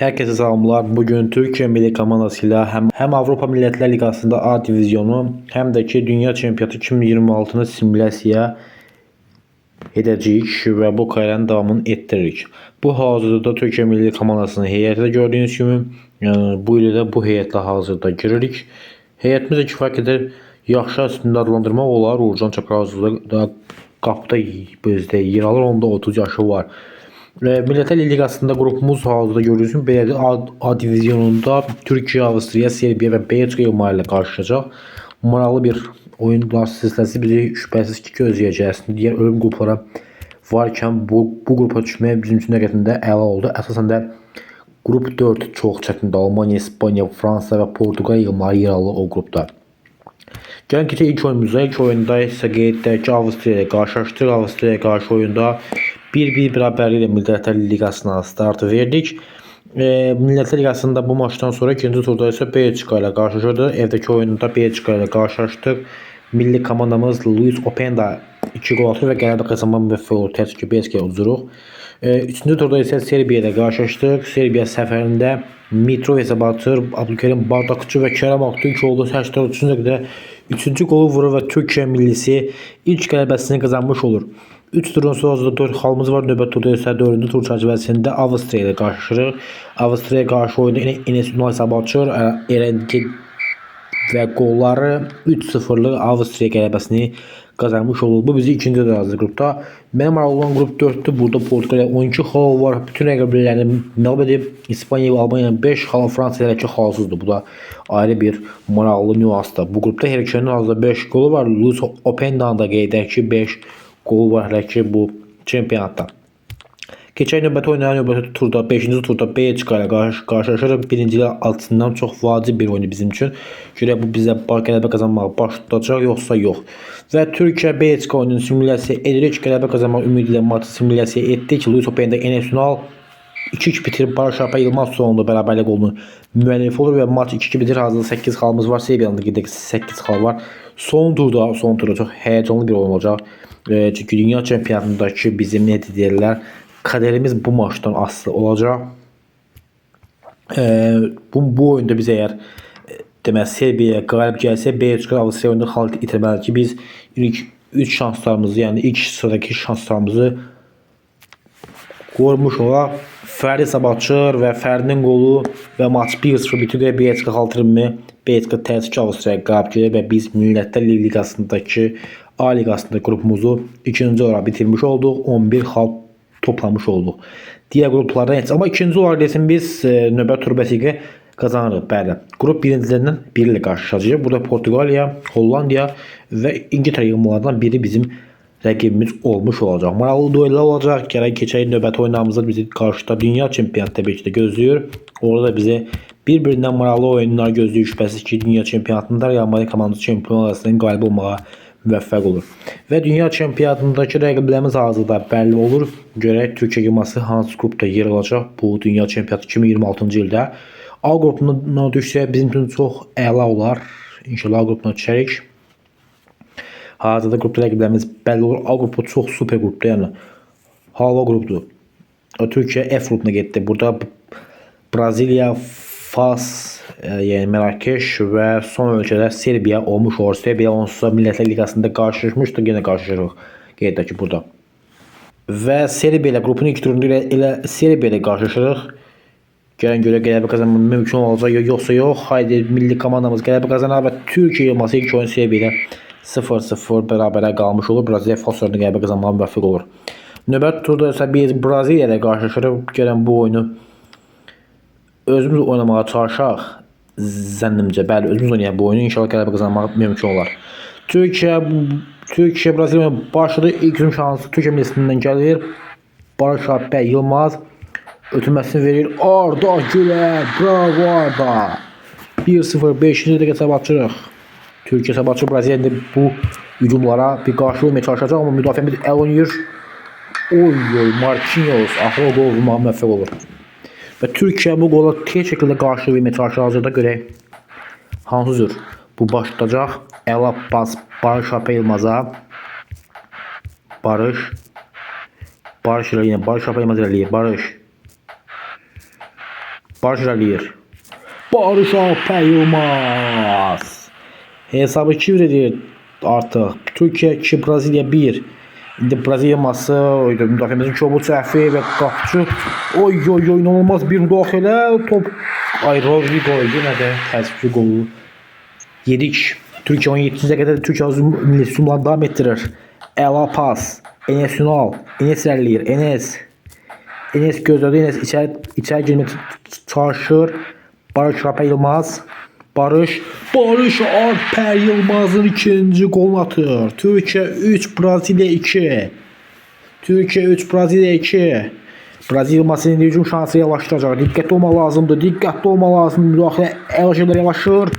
Herkese selamlar. Bugün Türkiye milli komandasıyla hem Avrupa Milletler Ligası'nda A divizyonu hem de ki Dünya Çempiyonatı 2026'nı simülyasiya edəcəyik və bu kariyərin davamını etdiririk. Bu hazırda Türkiye milli komandasının heyəti də gördüyünüz kimi bu il də bu heyətlə hazırda giririk. Heyətimizə kifayət qədər yaxşı əslində adlandırmaq olar. Uğurcan Çakırazlı da qapıda bizdə yer alır. Onda 30 yaşı var. Millətlər Liqasında qrupumuz hazırda görürsünüz. Belədir, A divizyonunda Türkiyə, Avstriya, Serbiya və Belçika ilə qarşılaşacaq. Maraqlı bir oyunlar silsiləsi bizi şübhəsiz ki gözləyəcək. Digər ölüm qruplara varkən bu qrupa düşmək bizim üçün həqiqətən əla oldu. Əsasən də qrup 4 çox çətindir. Almaniya, İspaniya, Fransa və Portuqaliya yer alır o qrupda. Gəlin keçək ilk oyunumuza. İlk oyunda isə qeyd edək ki, Avstriya ilə qarşılaşdıq. Avstriyaya qarşı oyunda 1-1 bərabərliyi ilə Millətlər Liqasına start verdik. Millətlər Liqasında bu maçdan sonra ikinci turda isə Belçika ilə qarşılaşırdı. Evdəki oyunda Belçika ilə qarşılaşdıq. Milli komandamız Luis Openda 2 gol atır və qələbə qazanmaq müvəffəq olur. Təəssüf ki, Belçikaya uzuruq. Üçüncü turda isə Serbiya ilə qarşılaşdıq. Serbiya səfərində Mitrovic atır, Abdülkerim Bardakçı və Kerem Aktürkoğlu 83-cü dəqiqədə 3-cü qolu vurur və Türkiyə millisi ilk qələbəsini qazanmış olur. 3 turun sonrasında 4 xalımız var. Növbəti turda isə 4-cü tur çərçivəsində Avstriya ilə qarşılaşırıq. Avstriyaya qarşı oyunda Enes Ünal hesab açır. Erenki və qolları 3-0'lı Avstriya qələbəsini qazanmış olur. Bu bizi ikinci dərəcəli qrupda. Mənim maraqlı olan qrup 4'tür. Burada Portuqaliya 12 xal var. Bütün rəqiblərini məğlub edib. İspaniya və Almaniya 5 xal, Fransa ilə 2 xalsızdır. Bu da ayrı bir maraqlı nüansdır. Bu qrupda hər ikisinin hazırda 5 qolu var. Luis Openda'nın da qeyd edək ki 5 qol var hələ ki bu çempionatda. Keçən növbəti oynayan növbəti turda 5-ci turda Belçika ilə qarşılaşırıq. Birinci altından çox vacib bir oyunu bizim üçün. Görək bu bizə qələbə qazanmağa başlayacaq yoxsa yox. Və Türkiyə Belçika oyununu simülyasiya edirik. Qələbə qazanmaq ümidi ilə maçı simülyasiya etdik. Luis Openda Enes Ünal 2-2 bitirib Barış Alper Yılmaz sonunda bərabərlik golunun müəllifi olur və maç 2-2 bitir. Hazırda 8 xalımız var. Serbiyanın da 8 xal var. Son turda çox həyəcanlı bir oyun olacaq. Çünki dünya çempionatındakı bizim nə deyirlər, kaderimiz bu maçdan asılı olacaq. Bu oyunda biz əgər demək Serbiyaya qalib gəlsə, Belçika Avstriya oyunda xal itirməli ki, biz ilk 3 şanslarımızı, yəni ilk sıradakı şanslarımızı qorumuş olaq. Fərdi Sabatçır və Fərdinin qolu və maç 1-0 bitir. Belçika xal itirmə. Belçika təəssüf ki Avstriyaya qalib gəlir və biz Millətlər Liqasındakı A liqasında qrupumuzu ikinci olaraq bitirmiş olduq. 11 xal toplamış olduq. Digər qruplardan heç. Amma ikinci olaraq desin biz növbəti tur bəsiqə qazanırıq. Bəli. Qrup birincilərindən biri ilə qarşılaşacağıq. Burada Portuqaliya, Hollandiya və İngiltərə yığmalarından biri bizim rəqibimiz olmuş olacaq. Maraqlı duellər olacaq. Gələk keçək növbəti oyunlarımızda bizi qarşıda dünya çempionatı təbii ki də gözləyir. Orada da bizi bir-birindən maraqlı oyunlar gözləyir. Şübhəsiz ki, dünya çempionatında Real Madrid komandası çempion arasından qalib olmağa müvəffəq olur. Və dünya çempionatındakı rəqiblərimiz hazırda bəlli olur. Görək Türkiyə yığması hansı qrupda yer alacaq bu dünya çempionatı 2026-cı ildə. A qrupuna düşsə bizim üçün çox əla olar. İnşallah A qrupuna düşərik. Hazırda qrupda rəqiblərimiz bəlli olur. A qrupu çox super qrupdur, yəni hava qrupdur. Türkiyə F qrupuna getdi. Burada Braziliya, Fas, yəni Mərakeş və son ölkədə Serbiya olmuş olur. Serbiya onsuz da Millətlər Liqasında qarşılaşmışdı, yenə qarşılaşırıq. Qeyd edək ki burada. Və Serbiya ilə qrupun ilk turunda elə Serbiya ilə qarşılaşırıq. Gəlin görək qələbə qazanmaq mümkün olacaq yoxsa yox. Haydi milli komandamız qələbə qazanar və Türkiyə yığması ilk oyun Serbiya ilə 0-0 bərabərə qalmış olur. Braziliya Fasörünü qələbə qazanmağa müvəffəq olur. Növbəti turda isə biz Braziliya ilə qarşılaşırıq. Gəlin bu oyunu özümüz oynamağa çalışaq. Zənnimcə, bəli, özümüz oynayaq bu oyunu. İnşallah qələbə qazanmaq mümkün olar. Türkiyə Braziliya başladı. İlk hücum şansı Türkiyə millisindən gəlir. Barış Alper Yılmaz ötürməsini verir. Arda Güler, bravo Arda. 1-0 5-ci dəqiqə hesab açırıq. Türkiyə hesab açır. Braziliya bu hücumlara bir qarşı olmaya çalışacaq, amma müdafiəmiz əl oynayır. Oy, Marquinhos axıra qol vurmağa müvəffəq olur. Və Türkiyə bu qola tez şəkildə qarşı verməyə çalışır. Hazırda görək hansı cür bu başlayacaq. Əla pas Barış Alper Yılmaza. Barış ilə yenə Barış Alper Yılmaz eləyir. Barış Barış Alper. Barış Alper Yılmaz. Hesabı 2 edir artıq. Türkiyə 2, Braziliya 1. İndi Braziliya masa müdafiəmizin çoxu səhvi və qapıcı. Oy inanılmaz bir müdaxilə. Top Rodrigo yenə də təzyiqli qolu yedik. Türkiyə 17-ci dəqiqədə Türkiyə milli sunumlarını davam etdirir. Əla pas. Enes Ünal. Enes irəliləyir. Enes gözlədi. Enes içəri girmək çalışır. Barış Alper Yılmaz. Barış Alper Yılmaz'ın ikinci golünü atır. Türkiye 3, Brezilya 2. Türkiye 3, Brezilya 2. Brezilya Yılmaz'ın hücum şansı yavaşlayacaq. Diqqətli olmaq lazımdır. Müdaxilə əlacılar yavaşır.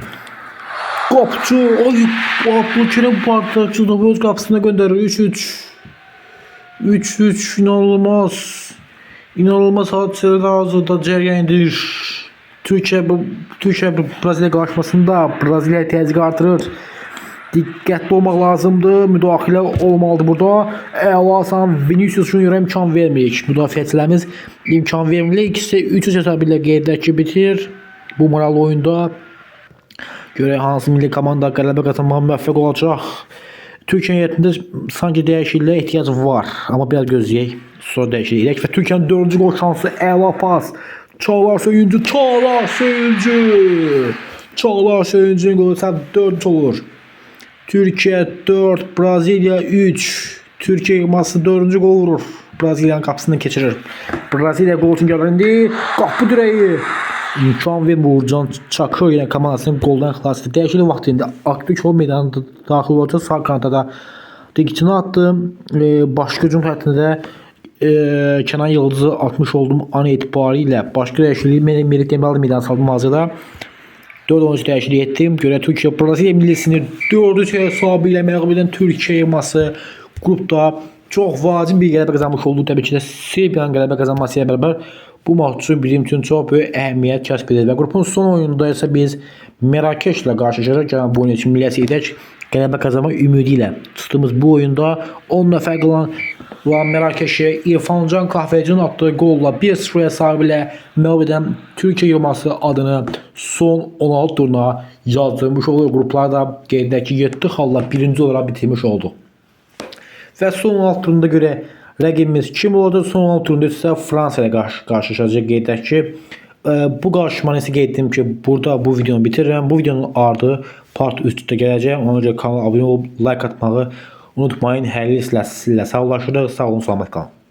Qapıcı. Bu kirin partlayıcı da öz qapısına göndərir. 3-3 inanılmaz hadisələr hazırda cəryandır. Türkiye Brezilya qarşımasında Brezilya təzyiq artırır. Diqqətli olmaq lazımdır. Müdaxilə olmalıdır burada. Əlasan Vinicius Junior'a imkan verməyik. Müdafiəçilərimiz imkan vermir. İkisi 3 hesabı ilə qeydəki bitir. Bu maraqlı oyunda görək hansı milli komanda qələbə qazanmağa müvəffəq olacaq. Türkiyə heyətində sanki dəyişikliyə ehtiyac var. Amma biraz gözləyək. Sonra dəyişiklik. Və Türkiyənin 4-cü gol şansı əla pas. Çağlar Söyüncü. Çağlar Söyüncü'nün golü 4 olur. Türkiye 4, Brezilya 3. Türkiye Yılmaz'ı 4. gol vurur. Brezilya'nın kapısından keçirir. Brezilya gol için gəlindi. Qapı direği. İmkan ve Uğurcan Çakır yine komandasının goldan xilas edir. Dəyişiklik vaxtında aktif ol meydanında daxil olacaq. Sağ kanada diqqətini attı. Başqa hücum xəttində Kenan Yıldız'ı atmış olduğum an itibariyle başka dəyişikliyi Melik Demiral'ı meydana saldım hazırda. 4 oyuncu dəyişiklik ettim. Görə Türkiyə Brezilya millisini 4-3 hesabı ilə məğlub edən Türkiyə Yılmazı qrupda çox vacib bir qələbə qazanmış oldu. Təbii ki də Serbiyanın qələbə qazanması ilə bərabər bu maç üçün bizim üçün çox böyük əhəmiyyət kəsb edir və qrupun son oyununda isə biz Mərakeş ilə qarşılaşacağıq. Yəni bu oyun üçün milliyyəti edək qələbə qazanma ümidi ilə çıxdığımız bu oyunda 10 nəfər qalan Mərakeş'e İrfancan Kahveci'nin attığı golla 1-0 hesabı ilə məğlub edən Türkiyə Yılmazı adını son 16 turuna yazdırmış olur. Qruplarda qeydəki 7 xalla birinci olaraq bitirmiş oldu. Və son 16 turunda görə rəqibimiz kim olacaq? Son 16 turunda isə Fransa ilə qarşılaşacaq. Qeydək ki, bu qarşımanı isə qeyd etdim ki, burada bu videonu bitirirəm. Bu videonun ardı part 3-də gələcək. Ona görə kanala abunə olub like atmağı unutmayın. Hər sizlə sağollaşırıq. Sağ olun, salamat qalın.